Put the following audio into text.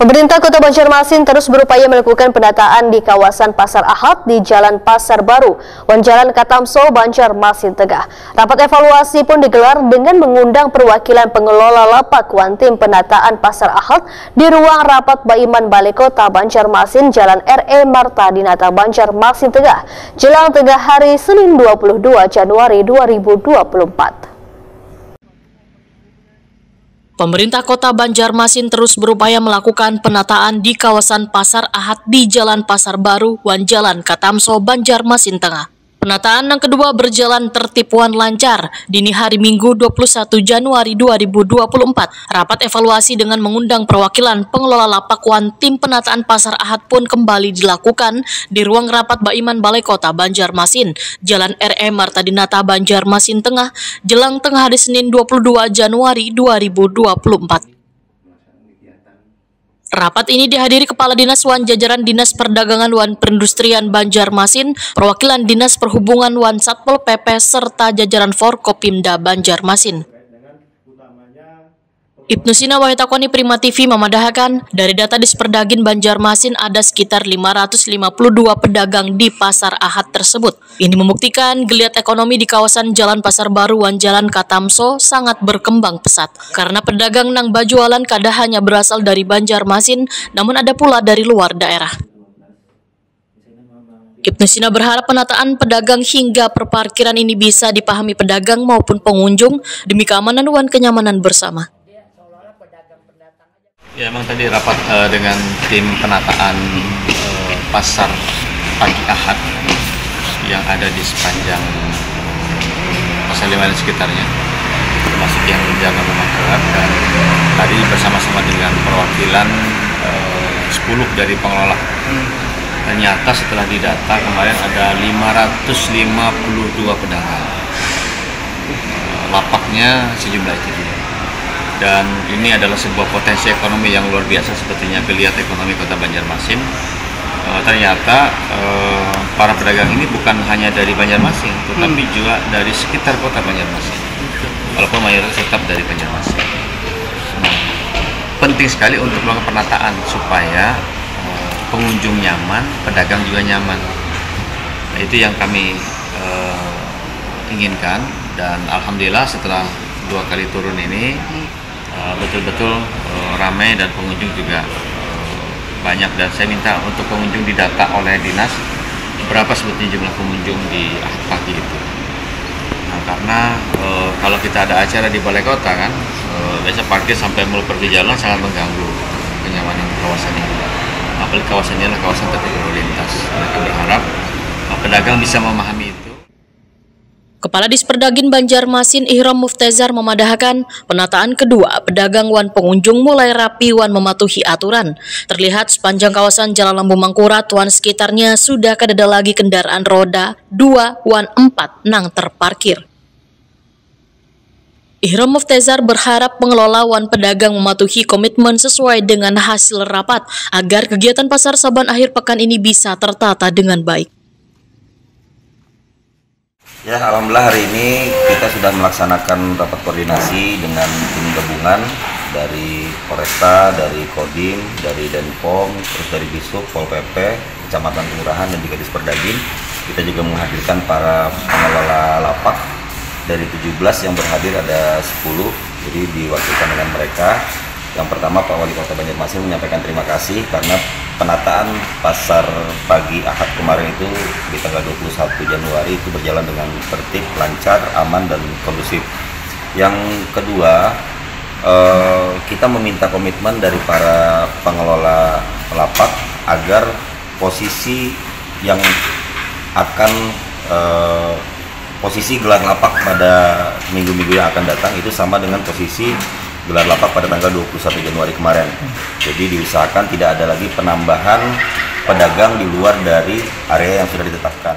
Pemerintah Kota Banjarmasin terus berupaya melakukan penataan di kawasan Pasar Ahad di Jalan Pasar Baru, Jalan Katamso, Banjarmasin Tengah. Rapat evaluasi pun digelar dengan mengundang perwakilan pengelola lapak tim penataan Pasar Ahad di ruang rapat Baiman Balai Kota Banjarmasin, Jalan R.E. Marta Dinata, Banjarmasin Tengah, jelang tengah hari Senin 22 Januari 2024. Pemerintah Kota Banjarmasin terus berupaya melakukan penataan di kawasan Pasar Ahad di Jalan Pasar Baru, Jalan Katamso, Banjarmasin Tengah. Penataan yang kedua berjalan tertib lancar. Dini hari Minggu 21 Januari 2024, rapat evaluasi dengan mengundang perwakilan pengelola lapak tim penataan Pasar Ahad pun kembali dilakukan di ruang rapat Baiman Balai Kota Banjarmasin, Jalan R.E. Marta Dinata, Banjarmasin Tengah, jelang tengah hari Senin 22 Januari 2024. Rapat ini dihadiri Kepala Dinas Jajaran Dinas Perdagangan Perindustrian Banjarmasin, perwakilan Dinas Perhubungan Satpol PP, serta jajaran Forkopimda Banjarmasin. Ibnu Sina Wahitakoni Prima TV memadahkan, dari data Disperdagin Banjarmasin ada sekitar 552 pedagang di Pasar Ahad tersebut. Ini membuktikan geliat ekonomi di kawasan Jalan Pasar Baru Jalan Katamso sangat berkembang pesat. Karena pedagang nang bajualan kada hanya berasal dari Banjarmasin, namun ada pula dari luar daerah. Ibnu Sina berharap penataan pedagang hingga perparkiran ini bisa dipahami pedagang maupun pengunjung demi keamanan dan kenyamanan bersama. Ya, emang tadi rapat dengan tim penataan pasar pagi Ahad yang ada di sepanjang Pasar Lima dan sekitarnya, termasuk yang Jalan Mangkurat, dan tadi bersama-sama dengan perwakilan 10 dari pengelola. Ternyata setelah didata kemarin ada 552 pedagang. Lapaknya sejumlah itu. Dan ini adalah sebuah potensi ekonomi yang luar biasa, sepertinya geliat ekonomi Kota Banjarmasin. Ternyata para pedagang ini bukan hanya dari Banjarmasin, tetapi juga dari sekitar Kota Banjarmasin, walaupun mayoritas tetap dari Banjarmasin. Penting sekali untuk melakukan penataan supaya pengunjung nyaman, pedagang juga nyaman. Nah, itu yang kami inginkan, dan alhamdulillah setelah 2 kali turun ini betul-betul ramai dan pengunjung juga banyak, dan saya minta untuk pengunjung didata oleh dinas berapa sebetulnya jumlah pengunjung di Ahad pagi itu. Nah, karena kalau kita ada acara di balai kota kan, biasa parkir sampai meluper di jalan sangat mengganggu kenyamanan kawasan ini. Apalagi kawasannya adalah kawasan tertib lalu lintas. Mereka berharap pedagang bisa memahami itu. Kepala Disperdagin Banjarmasin Ihram Muftezar memadahkan, penataan kedua pedagang pengunjung mulai rapi mematuhi aturan. Terlihat sepanjang kawasan Jalan Lambu Mangkurat sekitarnya sudah kada ada lagi kendaraan roda 2 4 nang terparkir. Ihram Muftezar berharap pengelola pedagang mematuhi komitmen sesuai dengan hasil rapat agar kegiatan pasar Saban akhir pekan ini bisa tertata dengan baik. Ya, alhamdulillah hari ini kita sudah melaksanakan rapat koordinasi dengan tim gabungan dari Polresta, dari Kodim, dari Denpom, terus dari Disub, Pol PP, Kecamatan Kelurahan, dan juga Disperdagin. Kita juga menghadirkan para pengelola lapak. Dari 17 yang berhadir ada 10, jadi diwakilkan dengan mereka. Yang pertama, Pak Wali Kota Banjarmasin menyampaikan terima kasih karena penataan pasar pagi Ahad kemarin itu di tanggal 21 Januari itu berjalan dengan tertib, lancar, aman, dan kondusif. Yang kedua, kita meminta komitmen dari para pengelola lapak agar posisi yang akan posisi gelar lapak pada minggu-minggu yang akan datang itu sama dengan posisi gelar lapak pada tanggal 21 Januari kemarin. Jadi diusahakan tidak ada lagi penambahan pedagang di luar dari area yang sudah ditetapkan.